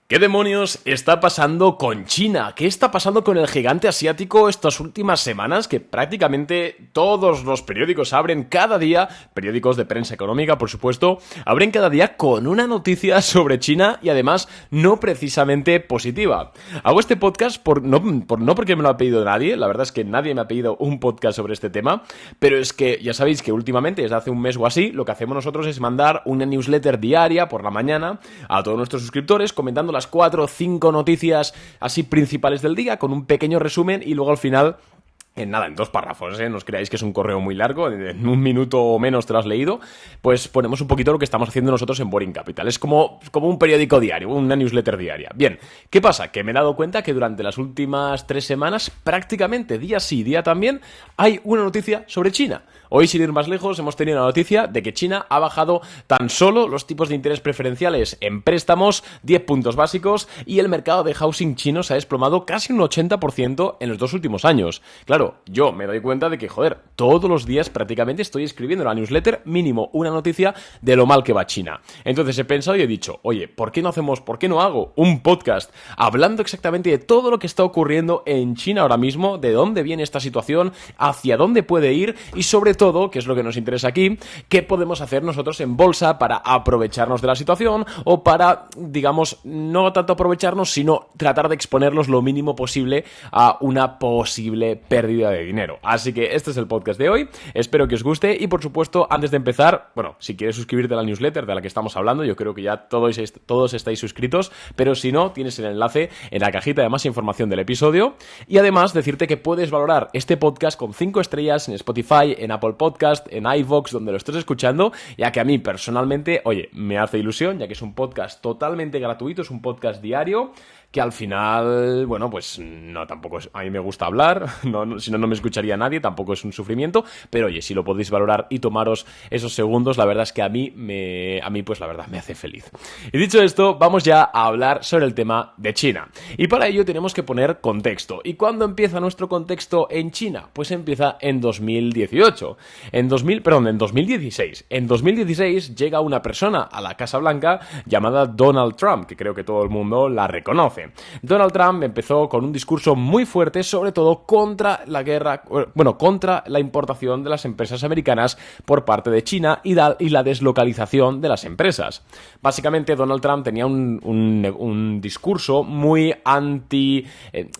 ¿Qué demonios está pasando con China? ¿Qué está pasando con el gigante asiático estas últimas semanas? Que prácticamente todos los periódicos abren cada día, periódicos de prensa económica, por supuesto, abren cada día con una noticia sobre China y además no precisamente positiva. Hago este podcast no porque me lo ha pedido nadie, la verdad es que nadie me ha pedido un podcast sobre este tema, pero es que ya sabéis que últimamente, desde hace un mes o así, lo que hacemos nosotros es mandar una newsletter diaria por la mañana a todos nuestros suscriptores comentando las 4 o 5 noticias así principales del día con un pequeño resumen y luego al final en 2 párrafos, no os creáis que es un correo muy largo, en un minuto o menos te lo has leído, pues ponemos un poquito lo que estamos haciendo nosotros en Boring Capital. Es como un periódico diario, una newsletter diaria. Bien, ¿qué pasa? Que me he dado cuenta que durante las últimas 3 semanas, prácticamente día sí, día también, hay una noticia sobre China. Hoy, sin ir más lejos, hemos tenido la noticia de que China ha bajado tan solo los tipos de interés preferenciales en préstamos 10 puntos básicos y el mercado de housing chino se ha desplomado casi un 80% en los 2 últimos años. Claro, yo me doy cuenta de que, todos los días prácticamente estoy escribiendo en la newsletter mínimo una noticia de lo mal que va China. Entonces he pensado y he dicho, oye, ¿por qué no hago un podcast hablando exactamente de todo lo que está ocurriendo en China ahora mismo, de dónde viene esta situación, hacia dónde puede ir y sobre todo, que es lo que nos interesa aquí, qué podemos hacer nosotros en bolsa para aprovecharnos de la situación o para, digamos, no tanto aprovecharnos, sino tratar de exponerlos lo mínimo posible a una posible pérdida de dinero. Así que este es el podcast de hoy, espero que os guste y por supuesto, antes de empezar, bueno, si quieres suscribirte a la newsletter de la que estamos hablando, yo creo que ya todos estáis suscritos, pero si no, tienes el enlace en la cajita de más información del episodio y además decirte que puedes valorar este podcast con 5 estrellas en Spotify, en Apple Podcast, en iVoox, donde lo estés escuchando, ya que a mí personalmente, oye, me hace ilusión, ya que es un podcast totalmente gratuito, es un podcast diario, que al final, bueno, pues no, tampoco es, a mí me gusta hablar, si no me escucharía nadie, tampoco es un sufrimiento, pero oye, si lo podéis valorar y tomaros esos segundos, la verdad es que a mí pues la verdad me hace feliz. Y dicho esto, vamos ya a hablar sobre el tema de China. Y para ello tenemos que poner contexto. ¿Y cuándo empieza nuestro contexto en China? Pues empieza en 2018. En 2016. En 2016 llega una persona a la Casa Blanca llamada Donald Trump, que creo que todo el mundo la reconoce. Donald Trump empezó con un discurso muy fuerte, sobre todo contra contra la importación de las empresas americanas por parte de China y la deslocalización de las empresas. Básicamente, Donald Trump tenía un discurso muy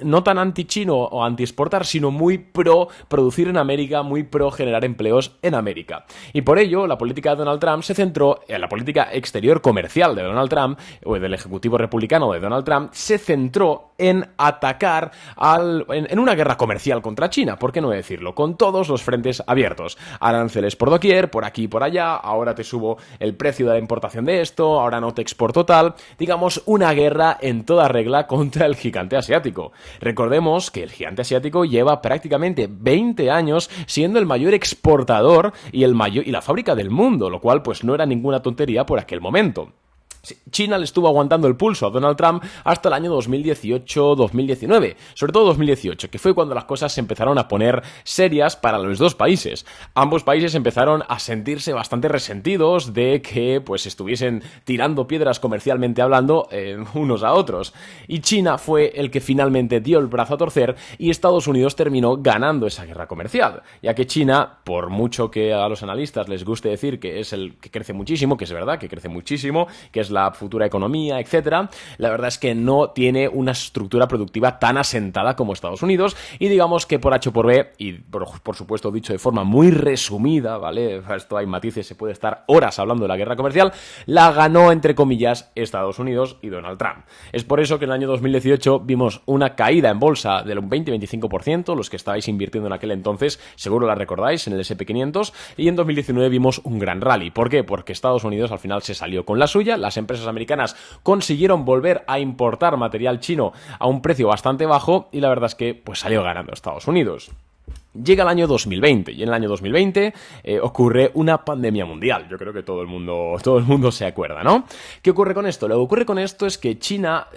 no tan anti-chino o anti-exportar, sino muy pro producir en América, muy pro generar empleos en América. Y por ello, la política de Donald Trump se centró en la política exterior comercial de Donald Trump, o del Ejecutivo Republicano de Donald Trump, se centró en atacar en una guerra comercial contra China, ¿por qué no decirlo? Con todos los frentes abiertos. Aranceles por doquier, por aquí y por allá, ahora te subo el precio de la importación de esto, ahora no te exporto tal. Digamos, una guerra en toda regla contra el gigante asiático. Recordemos que el gigante asiático lleva prácticamente 20 años siendo el mayor exportador y la fábrica del mundo, lo cual pues no era ninguna tontería por aquel momento. China le estuvo aguantando el pulso a Donald Trump hasta el año 2018-2019, sobre todo 2018, que fue cuando las cosas se empezaron a poner serias para los dos países. Ambos países empezaron a sentirse bastante resentidos de que pues estuviesen tirando piedras comercialmente hablando unos a otros. Y China fue el que finalmente dio el brazo a torcer y Estados Unidos terminó ganando esa guerra comercial, ya que China, por mucho que a los analistas les guste decir que es el que crece muchísimo, que es verdad que crece muchísimo, que es la futura economía, etcétera, la verdad es que no tiene una estructura productiva tan asentada como Estados Unidos y digamos que por H o por B, y por supuesto dicho de forma muy resumida, ¿vale? Esto hay matices, se puede estar horas hablando de la guerra comercial, la ganó entre comillas Estados Unidos y Donald Trump. Es por eso que en el año 2018 vimos una caída en bolsa del 20-25%, los que estabais invirtiendo en aquel entonces seguro la recordáis, en el S&P 500, y en 2019 vimos un gran rally. ¿Por qué? Porque Estados Unidos al final se salió con la suya, las empresas americanas consiguieron volver a importar material chino a un precio bastante bajo y la verdad es que pues salió ganando Estados Unidos. Llega el año 2020 y en el año 2020 ocurre una pandemia mundial. Yo creo que todo el mundo se acuerda, ¿no? ¿Qué ocurre con esto? Lo que ocurre con esto es que China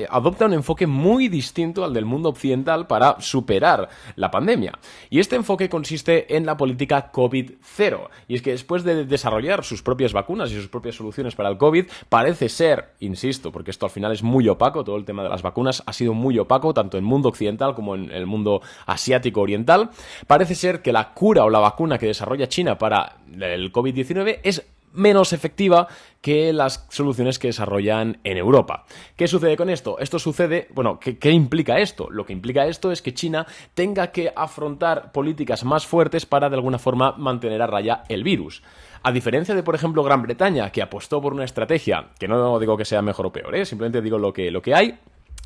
adopta un enfoque muy distinto al del mundo occidental para superar la pandemia. Y este enfoque consiste en la política COVID-0. Y es que después de desarrollar sus propias vacunas y sus propias soluciones para el COVID, parece ser, insisto, porque esto al final es muy opaco, todo el tema de las vacunas ha sido muy opaco, tanto en el mundo occidental como en el mundo asiático oriental. Parece ser que la cura o la vacuna que desarrolla China para el COVID-19 es menos efectiva que las soluciones que desarrollan en Europa. ¿Qué sucede con esto? Esto sucede, bueno, ¿qué implica esto? Lo que implica esto es que China tenga que afrontar políticas más fuertes para de alguna forma mantener a raya el virus. A diferencia de, por ejemplo, Gran Bretaña, que apostó por una estrategia, que no digo que sea mejor o peor, simplemente digo lo que hay.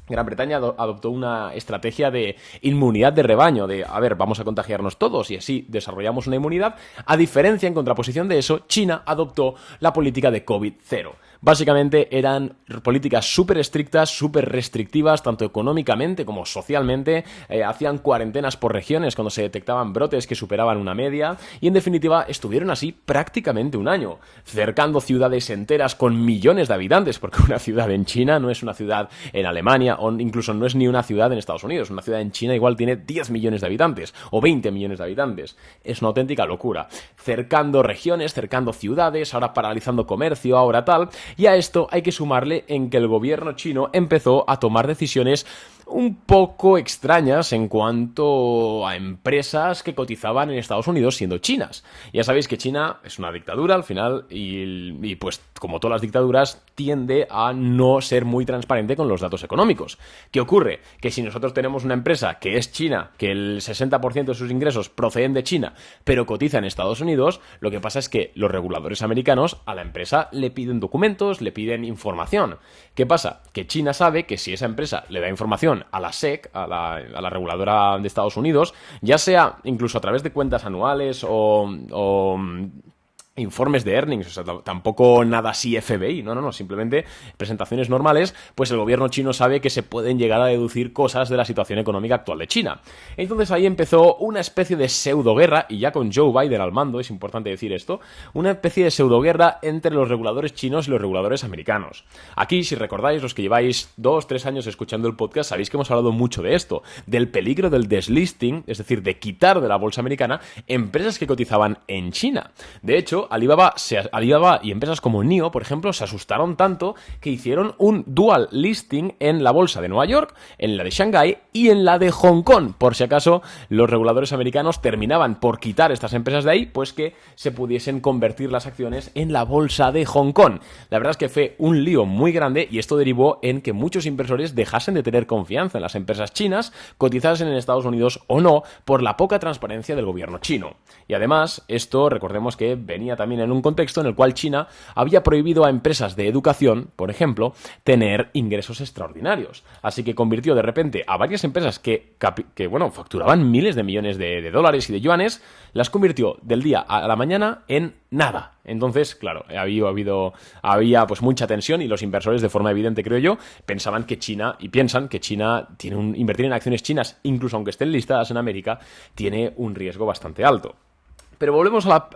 Gran Bretaña adoptó una estrategia de inmunidad de rebaño, de, a ver, vamos a contagiarnos todos y así desarrollamos una inmunidad. A diferencia, en contraposición de eso, China adoptó la política de COVID-0. Básicamente eran políticas súper estrictas, súper restrictivas, tanto económicamente como socialmente. Hacían cuarentenas por regiones cuando se detectaban brotes que superaban una media. Y en definitiva estuvieron así prácticamente un año, cercando ciudades enteras con millones de habitantes, porque una ciudad en China no es una ciudad en Alemania, o incluso no es ni una ciudad en Estados Unidos. Una ciudad en China igual tiene 10 millones de habitantes o 20 millones de habitantes. Es una auténtica locura. Cercando regiones, cercando ciudades, ahora paralizando comercio, ahora tal. Y a esto hay que sumarle en que el gobierno chino empezó a tomar decisiones un poco extrañas en cuanto a empresas que cotizaban en Estados Unidos siendo chinas. Ya sabéis que China es una dictadura al final y pues como todas las dictaduras tiende a no ser muy transparente con los datos económicos. ¿Qué ocurre? Que si nosotros tenemos una empresa que es china, que el 60% de sus ingresos proceden de China, pero cotiza en Estados Unidos, lo que pasa es que los reguladores americanos a la empresa le piden documentos, le piden información. ¿Qué pasa? Que China sabe que si esa empresa le da información a la SEC, a la reguladora de Estados Unidos, ya sea incluso a través de cuentas anuales o informes de earnings, o sea, tampoco nada así FBI, no, simplemente presentaciones normales, pues el gobierno chino sabe que se pueden llegar a deducir cosas de la situación económica actual de China. Entonces ahí empezó una especie de pseudoguerra, y ya con Joe Biden al mando, es importante decir esto, una especie de pseudoguerra entre los reguladores chinos y los reguladores americanos. Aquí, si recordáis, los que lleváis 2-3 años escuchando el podcast, sabéis que hemos hablado mucho de esto, del peligro del deslisting, es decir, de quitar de la bolsa americana empresas que cotizaban en China. De hecho, Alibaba y empresas como NIO, por ejemplo, se asustaron tanto que hicieron un dual listing en la bolsa de Nueva York, en la de Shanghái y en la de Hong Kong, por si acaso los reguladores americanos terminaban por quitar estas empresas de ahí, pues que se pudiesen convertir las acciones en la bolsa de Hong Kong. La verdad es que fue un lío muy grande y esto derivó en que muchos inversores dejasen de tener confianza en las empresas chinas, cotizasen en Estados Unidos o no, por la poca transparencia del gobierno chino. Y además, esto recordemos que venía también en un contexto en el cual China había prohibido a empresas de educación, por ejemplo, tener ingresos extraordinarios. Así que convirtió de repente a varias empresas que facturaban miles de millones de dólares y de yuanes, las convirtió del día a la mañana en nada. Entonces, claro, había pues mucha tensión y los inversores, de forma evidente, creo yo, piensan que China invertir en acciones chinas, incluso aunque estén listadas en América, tiene un riesgo bastante alto. Pero volvemos a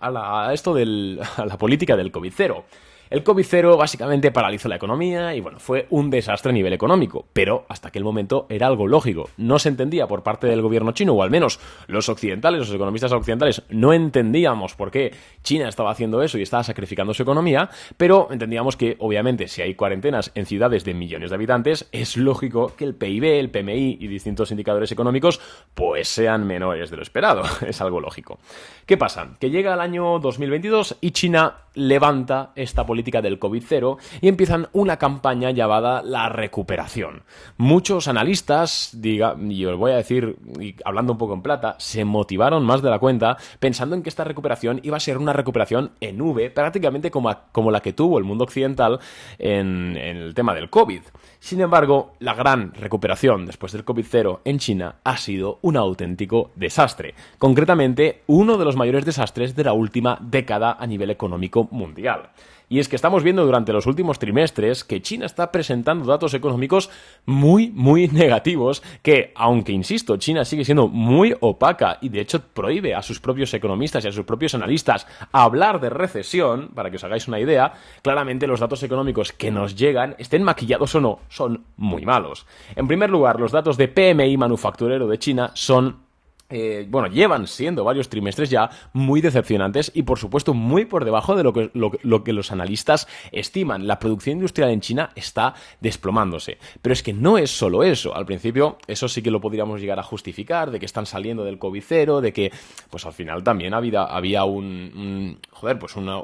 la política del COVID-0. El COVID-0 básicamente paralizó la economía y bueno, fue un desastre a nivel económico, pero hasta aquel momento era algo lógico. No se entendía por parte del gobierno chino, o al menos los occidentales, los economistas occidentales, no entendíamos por qué China estaba haciendo eso y estaba sacrificando su economía, pero entendíamos que obviamente si hay cuarentenas en ciudades de millones de habitantes, es lógico que el PIB, el PMI y distintos indicadores económicos pues sean menores de lo esperado. Es algo lógico. ¿Qué pasa? Que llega el año 2022 y China levanta esta política del COVID-0 y empiezan una campaña llamada la recuperación. Muchos analistas, y os voy a decir, hablando un poco en plata, se motivaron más de la cuenta pensando en que esta recuperación iba a ser una recuperación en V, prácticamente como la que tuvo el mundo occidental en el tema del COVID. Sin embargo, la gran recuperación después del COVID-0 en China ha sido un auténtico desastre. Concretamente, uno de los mayores desastres de la última década a nivel económico mundial. Y es que estamos viendo durante los últimos trimestres que China está presentando datos económicos muy, muy negativos que, aunque insisto, China sigue siendo muy opaca y de hecho prohíbe a sus propios economistas y a sus propios analistas hablar de recesión, para que os hagáis una idea, claramente los datos económicos que nos llegan, estén maquillados o no, son muy malos. En primer lugar, los datos de PMI manufacturero de China son llevan siendo varios trimestres ya muy decepcionantes y por supuesto muy por debajo de lo que los analistas estiman. La producción industrial en China está desplomándose. Pero es que no es solo eso. Al principio eso sí que lo podríamos llegar a justificar, de que están saliendo del COVID-0, de que pues al final también había un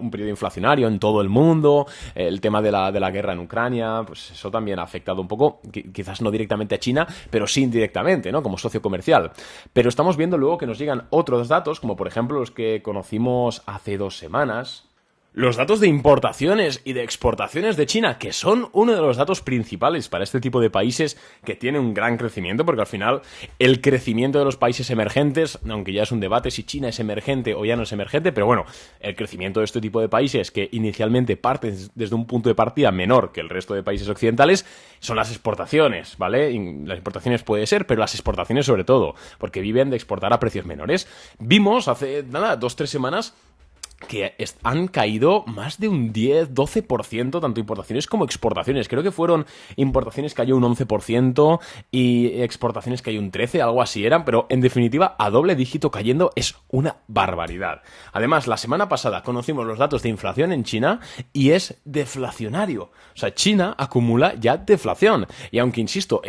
periodo inflacionario en todo el mundo, el tema de la guerra en Ucrania, pues eso también ha afectado un poco, quizás no directamente a China, pero sí indirectamente, ¿no? Como socio comercial. Pero estamos viendo luego que nos llegan otros datos, como por ejemplo los que conocimos hace 2 semanas. Los datos de importaciones y de exportaciones de China, que son uno de los datos principales para este tipo de países que tiene un gran crecimiento, porque al final el crecimiento de los países emergentes, aunque ya es un debate si China es emergente o ya no es emergente, pero bueno, el crecimiento de este tipo de países que inicialmente parten desde un punto de partida menor que el resto de países occidentales, son las exportaciones, ¿vale? Y las importaciones puede ser, pero las exportaciones sobre todo, porque viven de exportar a precios menores. Vimos hace, 2-3 semanas que han caído más de un 10-12%, tanto importaciones como exportaciones. Creo que fueron importaciones cayó un 11% y exportaciones cayó un 13%, algo así eran, pero en definitiva a doble dígito cayendo es una barbaridad. Además, la semana pasada conocimos los datos de inflación en China y es deflacionario. O sea, China acumula ya deflación. Y aunque insisto,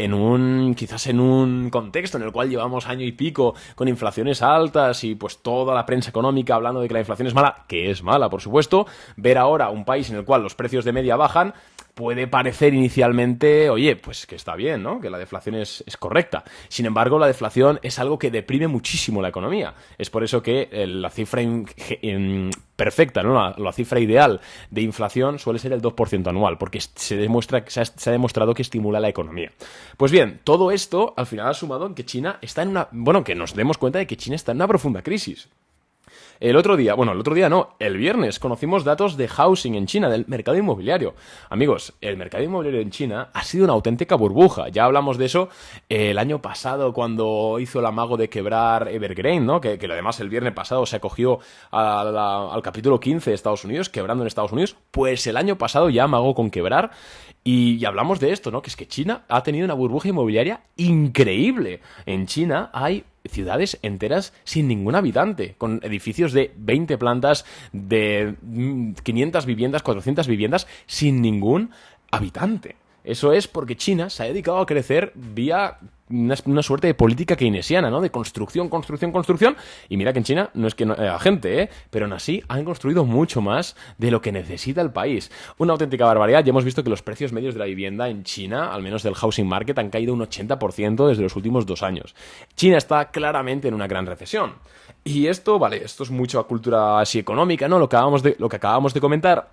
quizás en un contexto en el cual llevamos año y pico con inflaciones altas y pues toda la prensa económica hablando de que la inflación es mala, que es mala, por supuesto, ver ahora un país en el cual los precios de media bajan puede parecer inicialmente, oye, pues que está bien, ¿no? Que la deflación es correcta. Sin embargo, la deflación es algo que deprime muchísimo la economía. Es por eso que la cifra perfecta, ¿no? La cifra ideal de inflación suele ser el 2% anual, porque se ha demostrado que estimula la economía. Pues bien, todo esto al final ha sumado en que China está que nos demos cuenta de que China está en una profunda crisis. El viernes conocimos datos de housing en China, del mercado inmobiliario. Amigos, el mercado inmobiliario en China ha sido una auténtica burbuja. Ya hablamos de eso el año pasado cuando hizo el amago de quebrar Evergrande, ¿no? Que además el viernes pasado se acogió al capítulo 15 de Estados Unidos, quebrando en Estados Unidos. Pues el año pasado ya amagó con quebrar. Y hablamos de esto, ¿no? Que es que China ha tenido una burbuja inmobiliaria increíble. En China hay ciudades enteras sin ningún habitante, con edificios de 20 plantas, de 500 viviendas, 400 viviendas, sin ningún habitante. Eso es porque China se ha dedicado a crecer vía una suerte de política keynesiana, ¿no? De construcción. Y mira que en China no es que no haya gente, pero aún así han construido mucho más de lo que necesita el país. Una auténtica barbaridad. Ya hemos visto que los precios medios de la vivienda en China, al menos del housing market, han caído un 80% desde los últimos 2 años. China está claramente en una gran recesión. Y esto es mucha cultura así económica, ¿no? Lo que acabamos de comentar.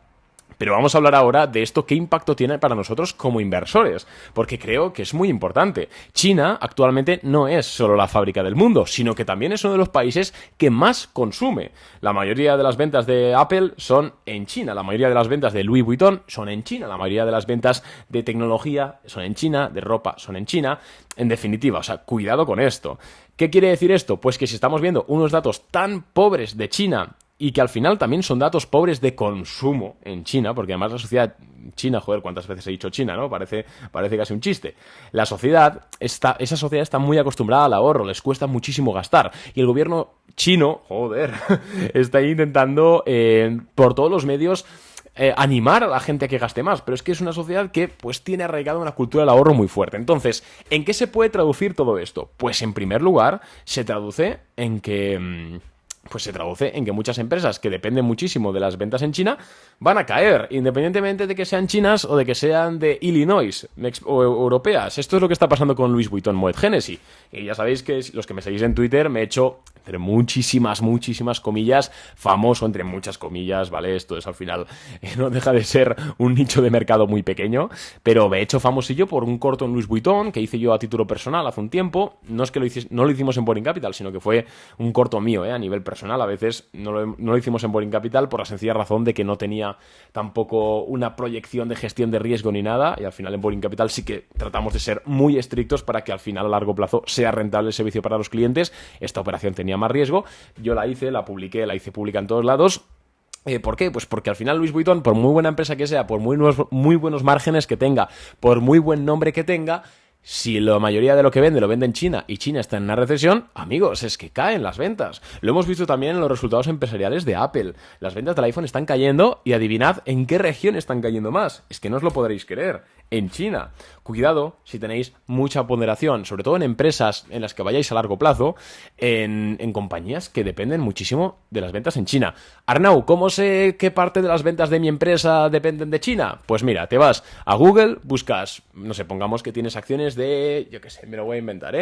Pero vamos a hablar ahora de esto, qué impacto tiene para nosotros como inversores, porque creo que es muy importante. China actualmente no es solo la fábrica del mundo, sino que también es uno de los países que más consume. La mayoría de las ventas de Apple son en China, la mayoría de las ventas de Louis Vuitton son en China, la mayoría de las ventas de tecnología son en China, de ropa son en China. En definitiva, o sea, cuidado con esto. ¿Qué quiere decir esto? Pues que si estamos viendo unos datos tan pobres de China y que al final también son datos pobres de consumo en China, porque además la sociedad china, joder, ¿cuántas veces he dicho China, no? Parece casi un chiste. Esa sociedad está muy acostumbrada al ahorro, les cuesta muchísimo gastar. Y el gobierno chino, joder, está intentando por todos los medios animar a la gente a que gaste más, pero es que es una sociedad que pues tiene arraigada una cultura del ahorro muy fuerte. Entonces, ¿en qué se puede traducir todo esto? Pues en primer lugar, se traduce en que muchas empresas que dependen muchísimo de las ventas en China van a caer, independientemente de que sean chinas o de que sean de Illinois o europeas. Esto es lo que está pasando con Louis Vuitton Moet Hennessy. Y ya sabéis que los que me seguís en Twitter me he hecho, entre muchísimas comillas, famoso, entre muchas comillas, ¿vale? Esto es al final, no deja de ser un nicho de mercado muy pequeño, pero me he hecho famosillo por un corto en Louis Vuitton que hice yo a título personal hace un tiempo. No es que no lo hicimos en Boring Capital, sino que fue un corto mío, a nivel personal. personal, a veces no lo hicimos en Boring Capital por la sencilla razón de que no tenía tampoco una proyección de gestión de riesgo ni nada, y al final en Boring Capital sí que tratamos de ser muy estrictos para que al final a largo plazo sea rentable el servicio para los clientes. Esta operación tenía más riesgo, yo la hice, la publiqué, la hice pública en todos lados. ¿Por qué? Pues porque al final Louis Vuitton, por muy buena empresa que sea, por muy buenos márgenes que tenga, por muy buen nombre que tenga, si la mayoría de lo que vende lo vende en China y China está en una recesión, amigos, es que caen las ventas. Lo hemos visto también en los resultados empresariales de Apple. Las ventas del iPhone están cayendo y adivinad en qué región están cayendo más. Es que no os lo podréis creer. En China. Cuidado si tenéis mucha ponderación, sobre todo en empresas en las que vayáis a largo plazo, en compañías que dependen muchísimo de las ventas en China. Arnau, ¿cómo sé qué parte de las ventas de mi empresa dependen de China? Pues mira, te vas a Google, buscas, no sé, pongamos que tienes acciones de, yo qué sé, me lo voy a inventar,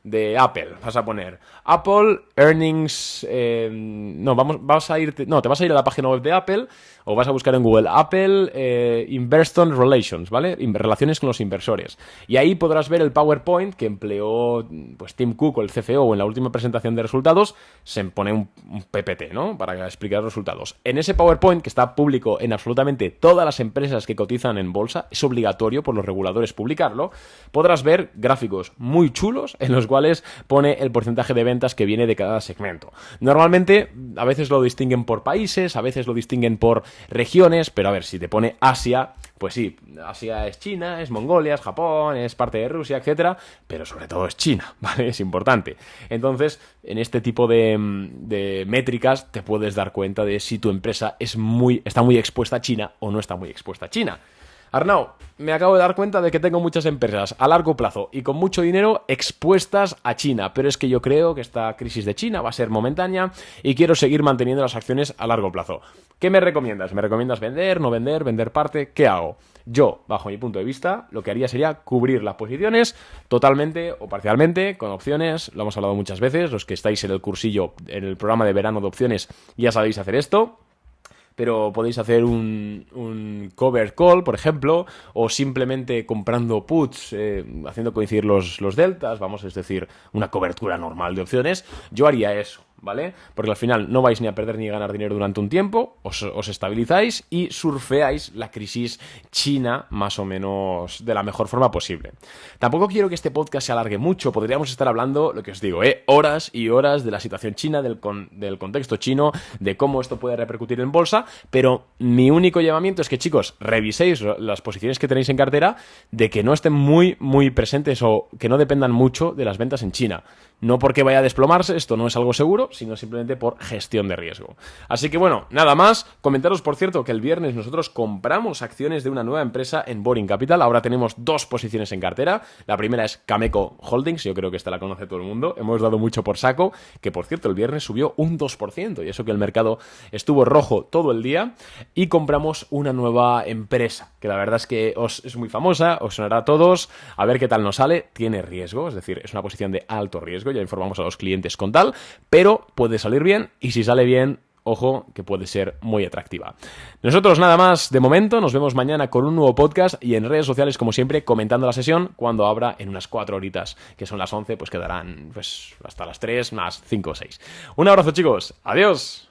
de Apple. Vas a poner Apple Earnings, te vas a ir a la página web de Apple o vas a buscar en Google Apple Investor Relations, ¿vale? Relaciones con los inversores. Y ahí podrás ver el PowerPoint que empleó pues Tim Cook o el CFO en la última presentación de resultados. Se pone un PPT, ¿no? Para explicar los resultados. En ese PowerPoint, que está público en absolutamente todas las empresas que cotizan en bolsa, es obligatorio por los reguladores publicarlo, podrás ver gráficos muy chulos en los cuales pone el porcentaje de ventas que viene de cada segmento. Normalmente, a veces lo distinguen por países, a veces lo distinguen por regiones, pero a ver, si te pone Asia, pues sí, Asia es China, es Mongolia, es Japón, es parte de Rusia, etcétera, pero sobre todo es China, ¿vale? Es importante. Entonces, en este tipo de métricas te puedes dar cuenta de si tu empresa está muy expuesta a China o no está muy expuesta a China. Arnau, me acabo de dar cuenta de que tengo muchas empresas a largo plazo y con mucho dinero expuestas a China, pero es que yo creo que esta crisis de China va a ser momentánea y quiero seguir manteniendo las acciones a largo plazo. ¿Qué me recomiendas? ¿Me recomiendas vender, no vender, vender parte? ¿Qué hago? Yo, bajo mi punto de vista, lo que haría sería cubrir las posiciones totalmente o parcialmente con opciones. Lo hemos hablado muchas veces, los que estáis en el cursillo, en el programa de verano de opciones, ya sabéis hacer esto. Pero podéis hacer un cover call, por ejemplo, o simplemente comprando puts, haciendo coincidir los deltas, es decir, una cobertura normal de opciones. Yo haría eso, ¿vale? Porque al final no vais ni a perder ni a ganar dinero durante un tiempo, os estabilizáis y surfeáis la crisis china más o menos de la mejor forma posible. Tampoco quiero que este podcast se alargue mucho, podríamos estar hablando, lo que os digo, horas y horas de la situación china, del contexto chino, de cómo esto puede repercutir en bolsa, pero mi único llamamiento es que, chicos, reviséis las posiciones que tenéis en cartera, de que no estén muy, muy presentes o que no dependan mucho de las ventas en China. No porque vaya a desplomarse, esto no es algo seguro, sino simplemente por gestión de riesgo. Así que bueno, nada más. Comentaros, por cierto, que el viernes nosotros compramos acciones de una nueva empresa en Boring Capital. Ahora tenemos 2 posiciones en cartera. La primera es Cameco Holdings, yo creo que esta la conoce todo el mundo. Hemos dado mucho por saco, que por cierto el viernes subió un 2%, y eso que el mercado estuvo rojo todo el día. Y compramos una nueva empresa, que la verdad es que es muy famosa, os sonará a todos. A ver qué tal nos sale. Tiene riesgo, es decir, es una posición de alto riesgo. Ya informamos a los clientes con tal, pero puede salir bien, y si sale bien, ojo, que puede ser muy atractiva. Nosotros nada más de momento, nos vemos mañana con un nuevo podcast y en redes sociales, como siempre, comentando la sesión cuando abra en unas 4 horitas, que son las 11, pues quedarán hasta las 3 más 5 o 6. Un abrazo, chicos, adiós.